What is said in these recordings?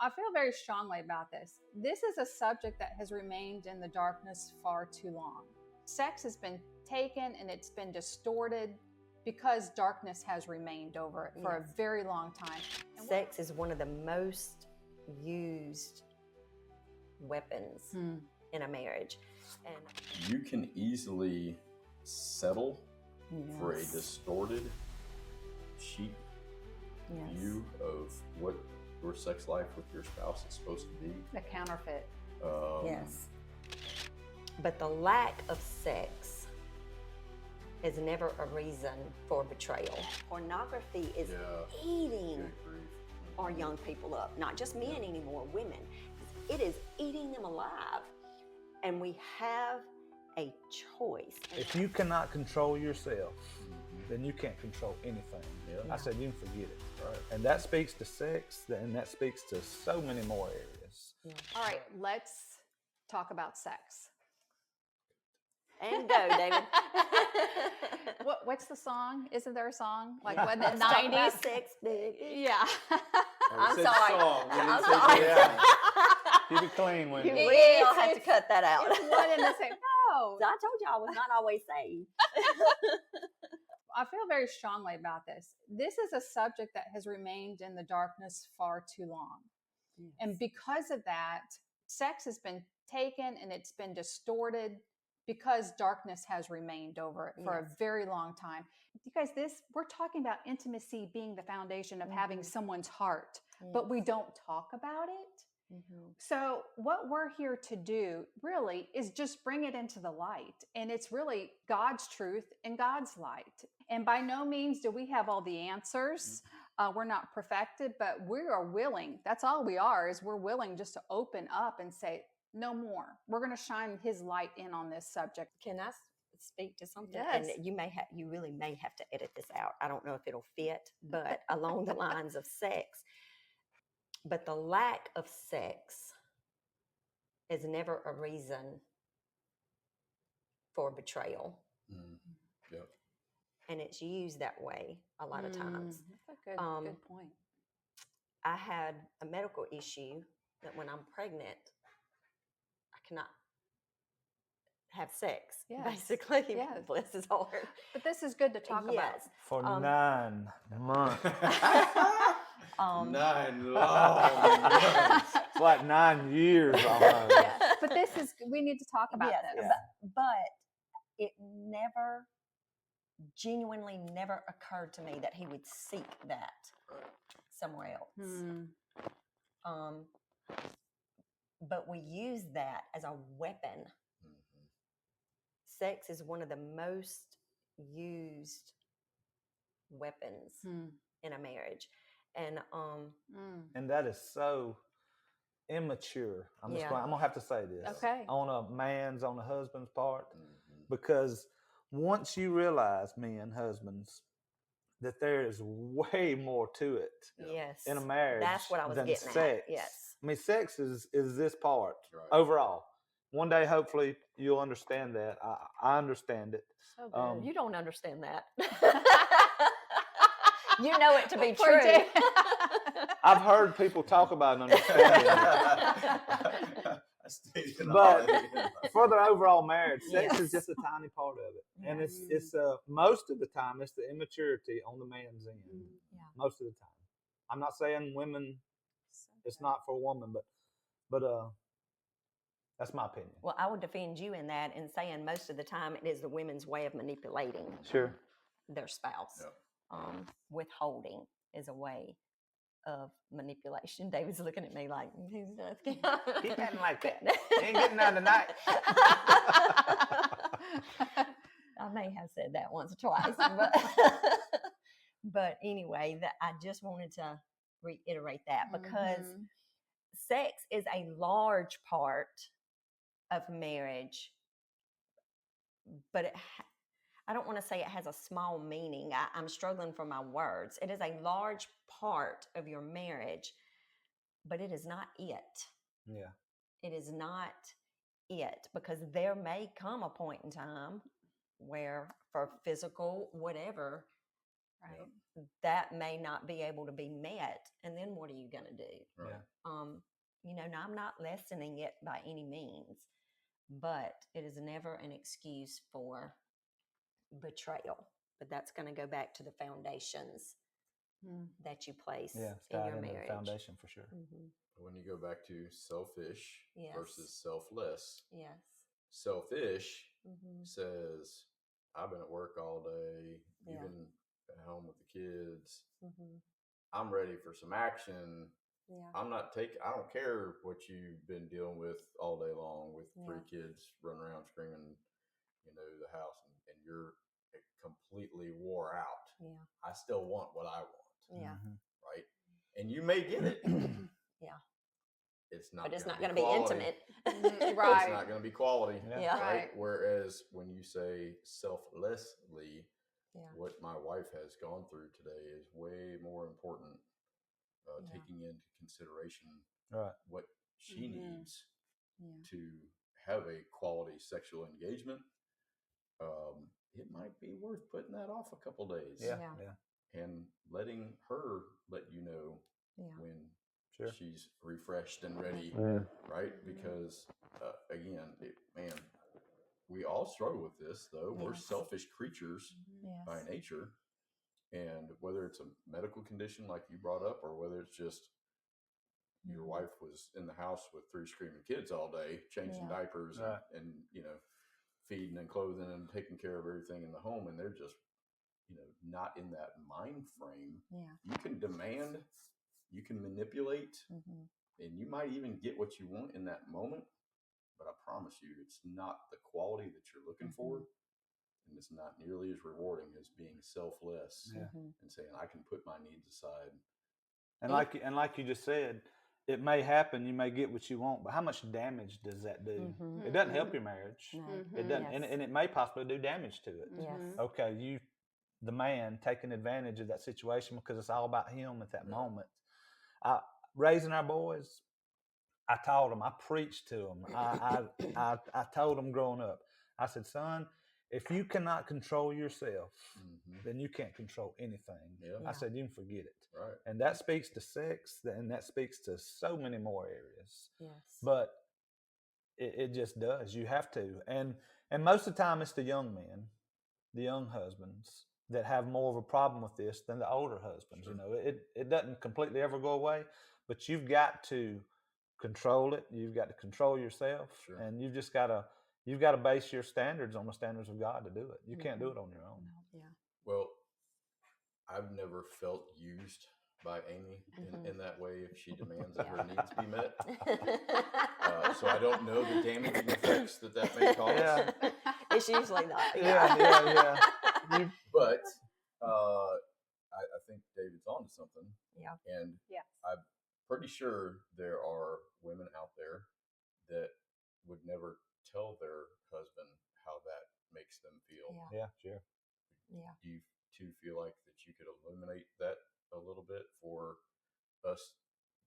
I feel very strongly about this. This is a subject that has remained in the darkness far too long. Sex has been taken and it's been distorted because darkness has remained over it for a very long time. Sex is one of the most used weapons in a marriage. And you can easily settle for a distorted, cheap view of what your sex life with your spouse is supposed to be. The counterfeit. Yes. But the lack of sex is never a reason for betrayal. Pornography is eating our young people up, not just men anymore, women. It is eating them alive. And we have a choice. If you cannot control yourself, then you can't control anything. I said you can forget it. Right. And that speaks to sex, and that speaks to so many more areas. All right, let's talk about sex. And go, David. What's the song? Isn't there a song? Like what, the 90s? Sex, baby. Yeah. I'm sorry. I'm sorry. Yeah. Keep it clean, Wendy. You will have to cut that out. It's one in the same. No. I told you I was not always saved. I feel very strongly about this. This is a subject that has remained in the darkness far too long. Yes. And because of that, sex has been taken and it's been distorted because darkness has remained over it for a very long time. You guys, we're talking about intimacy being the foundation of having someone's heart, but we don't talk about it. So what we're here to do really is just bring it into the light. And it's really God's truth and God's light. And by no means do we have all the answers. We're not perfected, but we are willing. That's all we are, is we're willing just to open up and say, no more. We're going to shine his light in on this subject. Can I speak to something? Yes. And you really may have to edit this out. I don't know if it'll fit, but along the lines of sex. But the lack of sex is never a reason for betrayal. Yep. And it's used that way a lot of times. That's a good point. I had a medical issue that when I'm pregnant, I cannot have sex, basically. Yes. Bless his heart. But this is good to talk about. For 9 months. 9 long months. It's like 9 years almost. But we need to talk about this. But it genuinely never occurred to me that he would seek that somewhere else. But we use that as a weapon. Sex is one of the most used weapons in a marriage. And that is so immature. I'm gonna have to say this. Okay. On a husband's part, because once you realize, men, husbands, that there is way more to it in a marriage. That's what I was than getting sex. at. Yes. I mean, sex is this part overall. One day, hopefully, you'll understand that. I understand it. So good. You don't understand that. You know it to be true. I've heard people talk about understanding it. But for the overall marriage, sex is just a tiny part of it. And it's most of the time, it's the immaturity on the man's end. Most of the time. I'm not saying women, it's not for a woman, but that's my opinion. Well, I would defend you in that and saying most of the time it is the women's way of manipulating their spouse. Withholding is a way of manipulation. David's looking at me like, he's asking. He doesn't like that. He ain't getting none tonight. I may have said that once or twice, but anyway, I just wanted to reiterate that because sex is a large part of marriage, but I don't want to say it has a small meaning. I'm struggling for my words. It is a large part of your marriage, but it is not it. Yeah. It is not it, because there may come a point in time where, for physical whatever, Right. that may not be able to be met. And then what are you going to do? Right. Now I'm not lessening it by any means, but it is never an excuse for betrayal. But that's going to go back to the foundations that you place in your marriage. Foundation for sure. When you go back to selfish versus selfless, selfish says, I've been at work all day, even at home with the kids. I'm ready for some action. I don't care what you've been dealing with all day long with 3 kids running around screaming, the house, and you're completely wore out. I still want what I want. Right. And you may get it. It's not. But it's not going to be intimate. Right. It's not going to be quality. Right. Whereas when you say selflessly, what my wife has gone through today is way more important. Taking into consideration what she needs to have a quality sexual engagement. It might be worth putting that off a couple days. And letting her let you know when she's refreshed and ready, right? Because again, we all struggle with this, though. We're selfish creatures by nature, and whether it's a medical condition like you brought up, or whether it's just your wife was in the house with 3 screaming kids all day, changing diapers and feeding and clothing and taking care of everything in the home, and they're just not in that mind frame. You can demand, you can manipulate, and you might even get what you want in that moment, but I promise you it's not the quality that you're looking for, and it's not nearly as rewarding as being selfless and saying I can put my needs aside. And like you just said, it may happen, you may get what you want, but how much damage does that do? It doesn't help your marriage. It doesn't, and it may possibly do damage to it. Okay, you, the man, taking advantage of that situation because it's all about him at that moment. Raising our boys, I taught them, I preached to them, I told them growing up, I said, son, if you cannot control yourself, then you can't control anything. I said, you can forget it. Right. And that speaks to sex, and that speaks to so many more areas. But it just does. You have to. And most of the time, it's the young men, the young husbands, that have more of a problem with this than the older husbands. It doesn't completely ever go away, but you've got to control it. You've got to control yourself, and you've just got to base your standards on the standards of God to do it. You can't do it on your own. Well, I've never felt used by Amy in that way if she demands that her needs be met. So I don't know the damaging effects that may cause. It's usually not. But I think David's onto something. And I'm pretty sure there are women out there that would never tell their husband how that makes them feel. Do you two feel like that you could illuminate that a little bit for us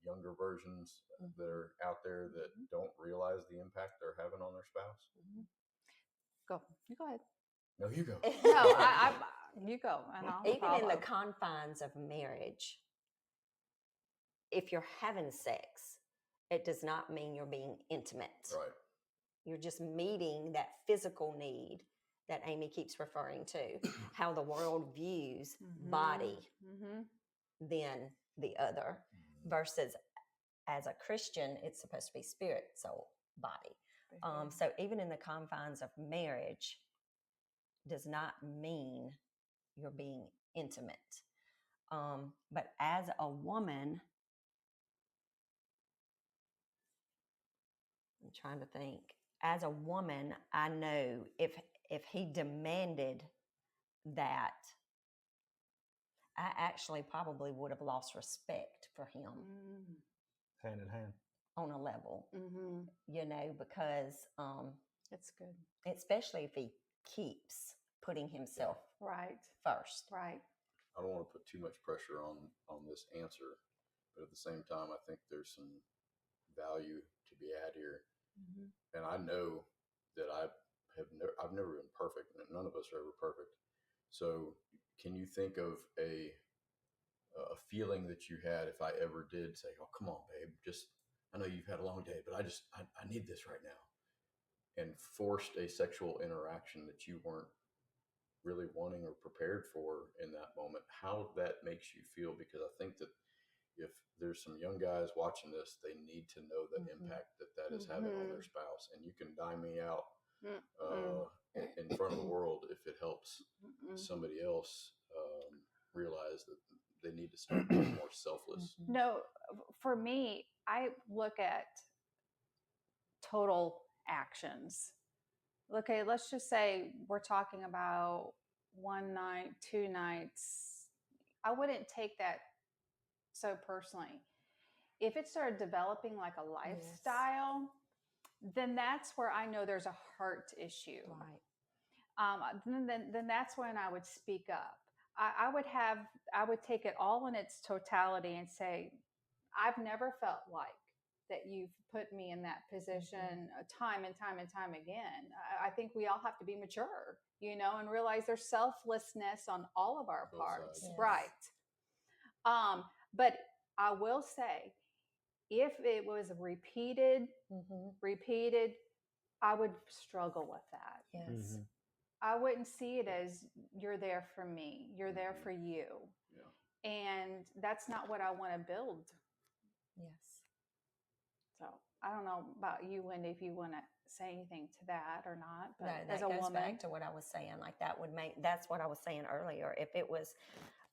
younger versions that are out there that don't realize the impact they're having on their spouse? Go. You go ahead. No, you go. No, you go. And I'll Even follow. in the confines of marriage, if you're having sex, it does not mean you're being intimate. Right. You're just meeting that physical need that Amy keeps referring to, how the world views body than the other, versus as a Christian, it's supposed to be spirit, soul, body. So even in the confines of marriage does not mean you're being intimate. But as a woman, I'm trying to think. As a woman, I know if he demanded that, I actually probably would have lost respect for him. Hand in hand. On a level, because it's good. Especially if he keeps putting himself first. Right. I don't want to put too much pressure on this answer, but at the same time, I think there's some value to be had here. And I know that I've never been perfect, and none of us are ever perfect. So can you think of a feeling that you had if I ever did say, "Oh, come on, babe, just I know you've had a long day, but I need this right now," and forced a sexual interaction that you weren't really wanting or prepared for in that moment, how that makes you feel? Because I think that if there's some young guys watching this, they need to know the impact that is having on their spouse. And you can dime me out in front of the world if it helps somebody else realize that they need to start being more selfless. No, for me, I look at total actions. Okay, let's just say we're talking about one night, 2 nights. I wouldn't take that so personally. If it started developing like a lifestyle, then that's where I know there's a heart issue. Then that's when I would speak up. I would take it all in its totality and say, I've never felt like that you've put me in that position time and time and time again. I think we all have to be mature, and realize there's selflessness on all of our parts. Yes. Right. But I will say, if it was repeated, I would struggle with that. Yes. I wouldn't see it as you're there for me, you're there for you. Yeah. And that's not what I want to build. Yes. So I don't know about you, Wendy, if you want to say anything to that or not. But no, that as a goes woman, back to what I was saying. Like that's what I was saying earlier. If it was,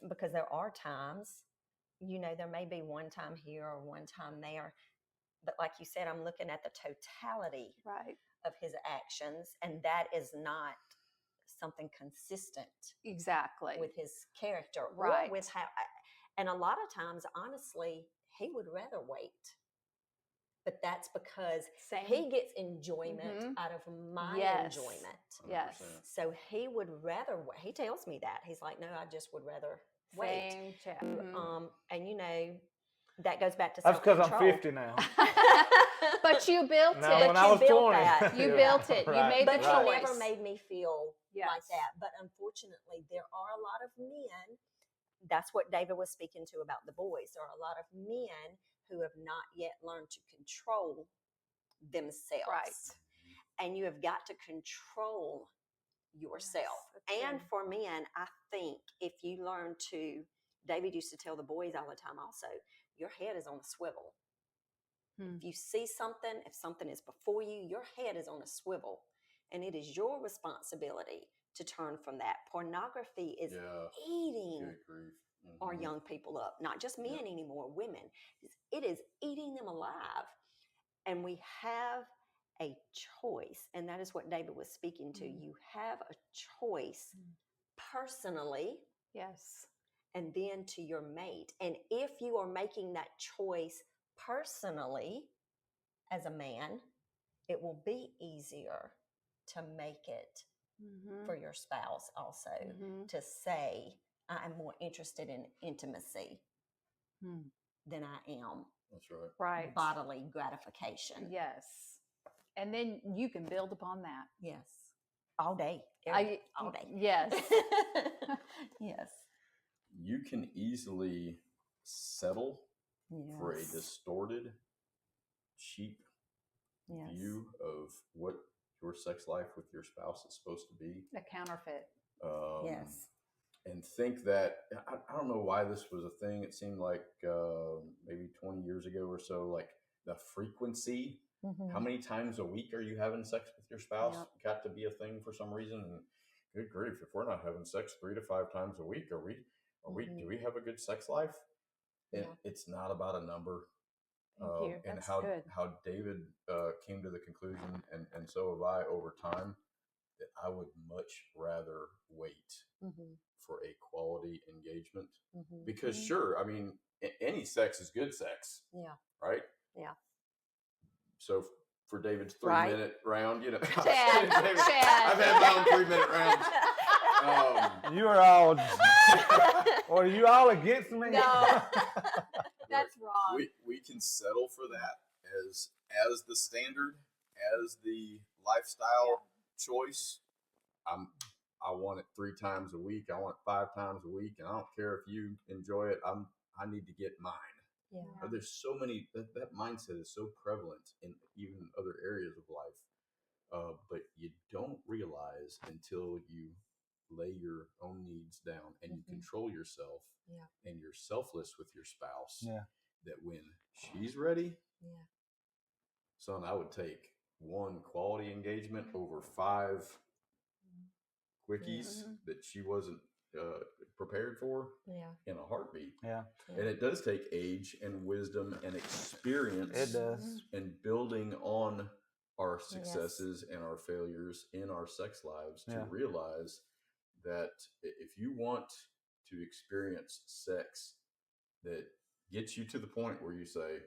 because there are times, there may be one time here or one time there, but like you said, I'm looking at the totality of his actions, and that is not something consistent with his character or with how. And a lot of times, honestly, he would rather wait. But that's because he gets enjoyment out of my enjoyment. 100%. Yes. So he would rather wait. He tells me that. He's like, no, I just would rather wait. And that goes back to that's because self-control. I'm 50 now. But you built now, it. when I was 20, you built it. You made the choice. But he never made me feel like that. But unfortunately, there are a lot of men. That's what David was speaking to about the boys. There are a lot of men who have not yet learned to control themselves. Right. And you have got to control yourself. And for men, I think if you learn to, David used to tell the boys all the time also, your head is on a swivel. If you see something, if something is before you, your head is on a swivel. And it is your responsibility to turn from that. Pornography is eating our young people up, not just men anymore, women. It is eating them alive. And we have a choice, and that is what David was speaking to. You have a choice personally. Yes. And then to your mate. And if you are making that choice personally as a man, it will be easier to make it for your spouse also, to say, I am more interested in intimacy than I am bodily gratification. Yes. And then you can build upon that. Yes. All day. All day. Yes. Yes. You can easily settle for a distorted, cheap view of what your sex life with your spouse is supposed to be. A counterfeit. Yes. And think that, I don't know why this was a thing. It seemed like maybe 20 years ago or so, like the frequency. How many times a week are you having sex with your spouse? Got to be a thing for some reason. And good grief, if we're not having sex 3 to 5 times a week, do we have a good sex life? And it's not about a number. Thank you. And That's how good. how David came to the conclusion, and so have I over time, that I would much rather wait for a quality engagement. Because sure, I mean, any sex is good sex. Yeah. Right? Yeah. So for David's 3-minute round, Chad, I've had my own 3-minute rounds. You are all, or are you all against me? No, that's wrong. We can settle for that as the standard, as the lifestyle choice. I want it 3 times a week. I want it 5 times a week, and I don't care if you enjoy it. I need to get mine. Yeah. There's so many that mindset is so prevalent in even other areas of life, but you don't realize until you lay your own needs down and you control yourself, and you're selfless with your spouse. That when she's ready, son, I would take 1 quality engagement over 5 quickies that she wasn't prepared for in a heartbeat. And it does take age and wisdom and experience. It does. And building on our successes and our failures in our sex lives to realize that if you want to experience sex that gets you to the point where you say,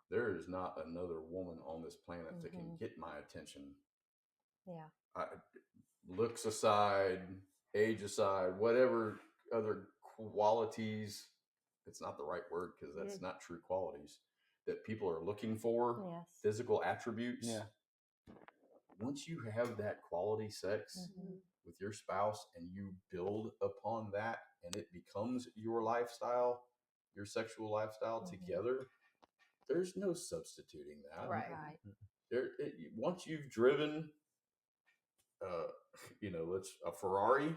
there is not another woman on this planet that can get my attention. Looks aside, age aside, whatever other qualities, it's not the right word because that's not true qualities that people are looking for, physical attributes. Once you have that quality sex with your spouse and you build upon that and it becomes your lifestyle, your sexual lifestyle together, there's no substituting that. Right. Once you've driven a Ferrari.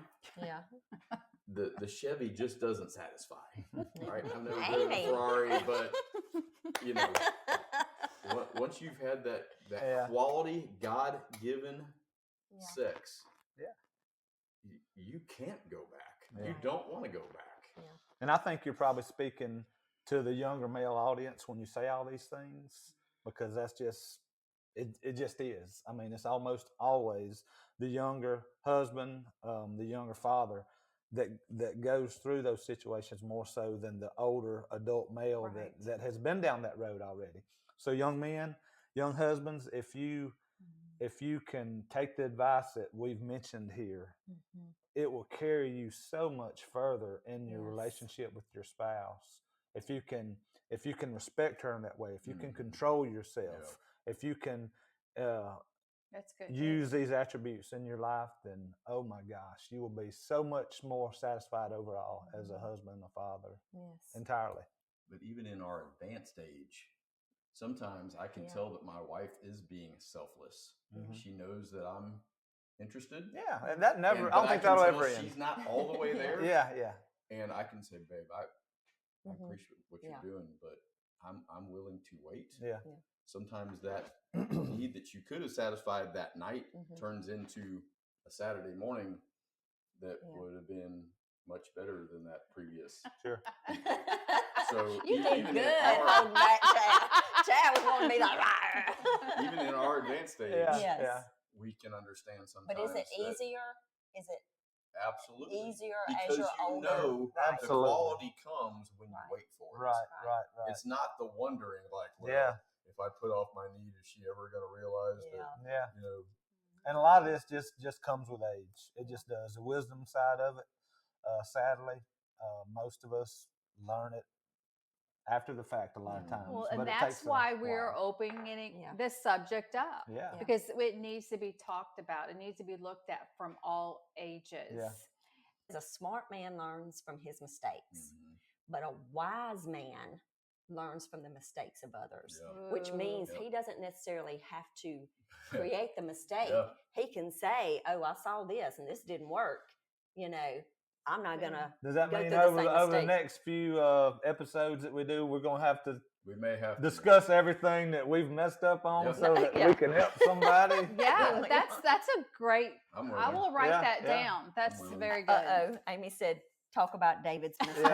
The Chevy just doesn't satisfy. Right? I've never driven a Ferrari, but once you've had that quality, God-given sex, you can't go back. You don't want to go back. And I think you're probably speaking to the younger male audience when you say all these things, because that's just it just is. I mean, it's almost always the younger husband, the younger father that goes through those situations more so than the older adult male that has been down that road already. So young men, young husbands, if you can take the advice that we've mentioned here, it will carry you so much further in your relationship with your spouse. If you can respect her in that way, if you can control yourself, if you can that's good. Use these attributes in your life, then oh my gosh, you will be so much more satisfied overall as a husband and a father. Entirely. But even in our advanced age, sometimes I can tell that my wife is being selfless. She knows that I'm interested. Yeah, and that never. I don't think that'll ever end. She's not all the way there. Yeah. And I can say, babe, I appreciate what you're doing, but I'm willing to wait. Sometimes that need that you could have satisfied that night turns into a Saturday morning that would have been much better than that previous. Sure. So you did good holding back Chad. Chad was wanting to be like, Rawr. Even in our advanced stage, we can understand sometimes. But is it easier? Is it absolutely easier because as you're older? Know the quality comes when you wait for it. Right. It's not the wondering like, if I put off my need, is she ever going to realize that? And a lot of this just comes with age. It just does. The wisdom side of it, sadly, most of us learn it after the fact a lot of times. Well, and that's why we're opening this subject up. Because it needs to be talked about. It needs to be looked at from all ages. A smart man learns from his mistakes, but a wise man learns from the mistakes of others, which means he doesn't necessarily have to create the mistake. He can say, oh, I saw this and this didn't work. I'm not going to. Does that mean over the next few episodes that we do, we may have to discuss everything that we've messed up on so that we can help somebody? That's a great, I will write that down. That's very good. Amy said, talk about David's mistakes.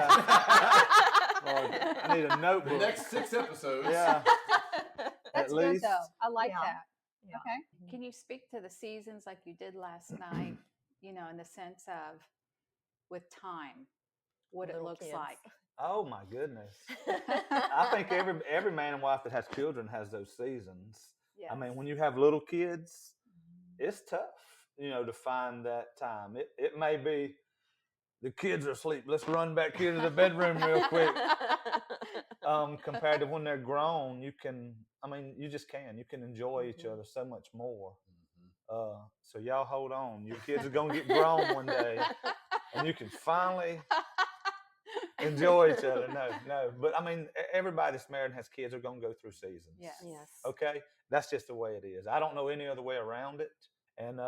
Well, I need a notebook. The next 6 episodes. That's good though. I like that. Okay. Can you speak to the seasons like you did last night, in the sense of with time, what it looks like? Oh my goodness. I think every man and wife that has children has those seasons. I mean, when you have little kids, it's tough, to find that time. It may be the kids are asleep. Let's run back here to the bedroom real quick. Compared to when they're grown, you just can. You can enjoy each other so much more. So y'all hold on. Your kids are gonna get grown one day, and you can finally enjoy each other. No. But I mean, everybody that's married and has kids are gonna go through seasons. Yes. Okay, that's just the way it is. I don't know any other way around it. And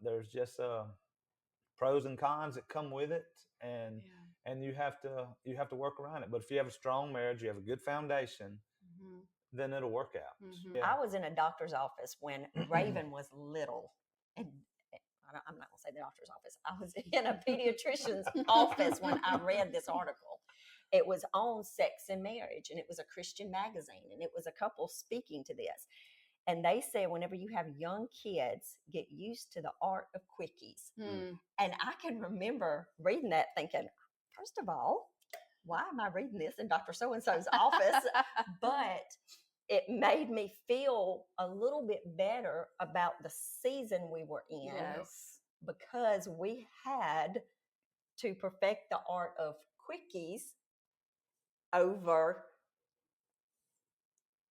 there's just pros and cons that come with it, and you have to work around it. But if you have a strong marriage, you have a good foundation, then it'll work out. I was in a doctor's office when Raven was little, and I'm not gonna say the doctor's office. I was in a pediatrician's office when I read this article. It was on sex and marriage, and it was a Christian magazine, and it was a couple speaking to this. And they said, whenever you have young kids, get used to the art of quickies. And I can remember reading that thinking, first of all, why am I reading this in Dr. So-and-so's office? But it made me feel a little bit better about the season we were in. Yes. Because we had to perfect the art of quickies over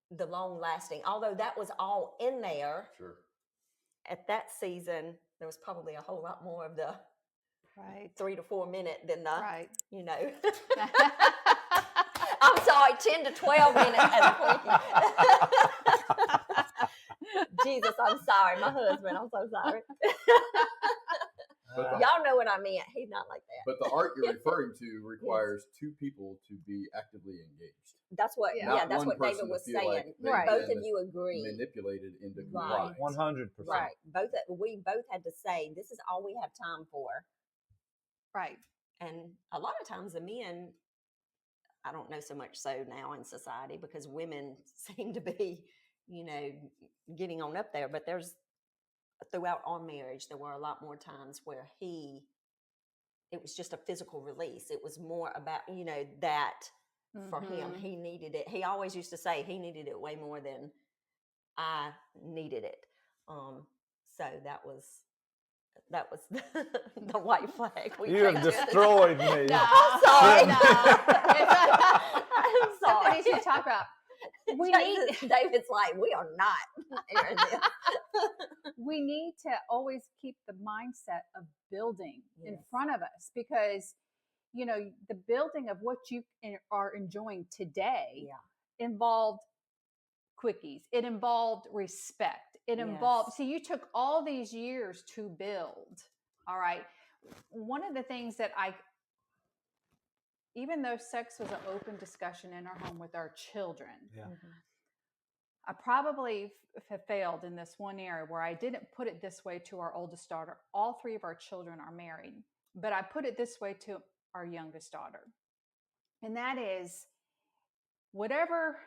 the long lasting, although that was all in there. Sure. At that season, there was probably a whole lot more of the 3 to 4 minute than the, you know. I'm sorry, 10 to 12 minutes as a quickie. Jesus, I'm sorry. My husband, I'm so sorry. Y'all know what I meant. He's not like that. But the art you're referring to requires two people to be actively engaged. That's what, that's what David was saying. Right. Both of you agree. Manipulated into Right. 100%. Right. We both had to say, this is all we have time for. Right. And a lot of times the men, I don't know so much so now in society because women seem to be, you know, getting on up there. But throughout our marriage, there were a lot more times where it was just a physical release. It was more about, you know, that for him, he needed it. He always used to say he needed it way more than I needed it. So that was the white flag. You have destroyed me. No, I'm sorry. No. I'm sorry. Something to talk about. David's like, we are not hearing this. We need to always keep the mindset of building in front of us because, you know, the building of what you are enjoying today involved quickies. It involved respect. It involved, see, you took all these years to build. All right. One of the things that even though sex was an open discussion in our home with our children, I probably have failed in this one area where I didn't put it this way to our oldest daughter. All three of our children are married, but I put it this way to our youngest daughter. And that is whatever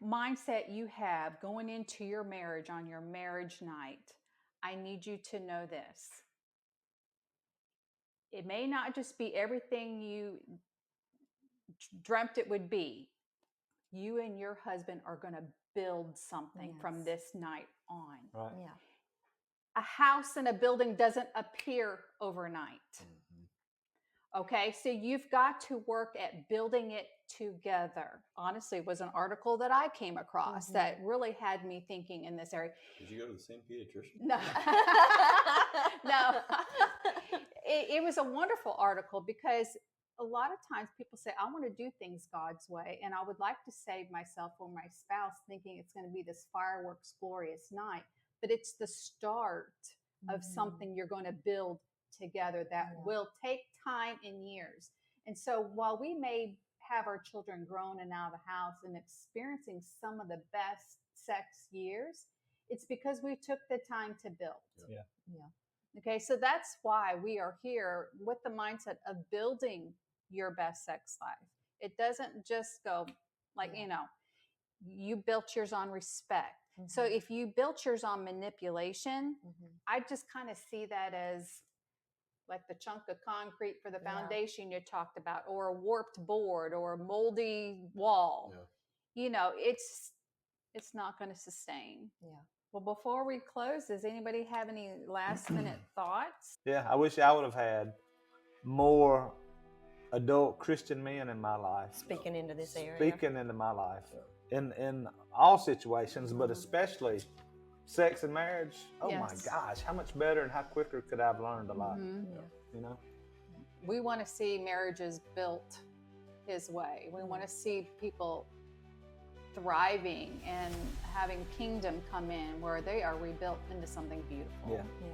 mindset you have going into your marriage on your marriage night, I need you to know this. It may not just be everything you dreamt it would be. You and your husband are going to build something from this night on. Right. Yeah. A house and a building doesn't appear overnight. Okay, so you've got to work at building it together. Honestly, it was an article that I came across that really had me thinking in this area. Did you go to the same pediatrician? No. No. It was a wonderful article because a lot of times people say, I want to do things God's way. And I would like to save myself or my spouse thinking it's going to be this fireworks, glorious night. But it's the start of something you're going to build together that will take time and years. And so while we may have our children grown and out of the house and experiencing some of the best sex years, it's because we took the time to build. Okay, so that's why we are here with the mindset of building your best sex life. It doesn't just go like, you know, you built yours on respect. So if you built yours on manipulation, I just kind of see that as like the chunk of concrete for the foundation you talked about, or a warped board or a moldy wall. You know, it's not going to sustain. Well, before we close, does anybody have any last minute thoughts? Yeah, I wish I would have had more adult Christian men in my life. Speaking into this area. Speaking into my life. In all situations, but especially sex and marriage, oh my Yes. gosh, how much better and how quicker could I have learned a lot? You know, we want to see marriages built His way. We want to see people thriving and having kingdom come in where they are rebuilt into something beautiful. Yeah. Yeah.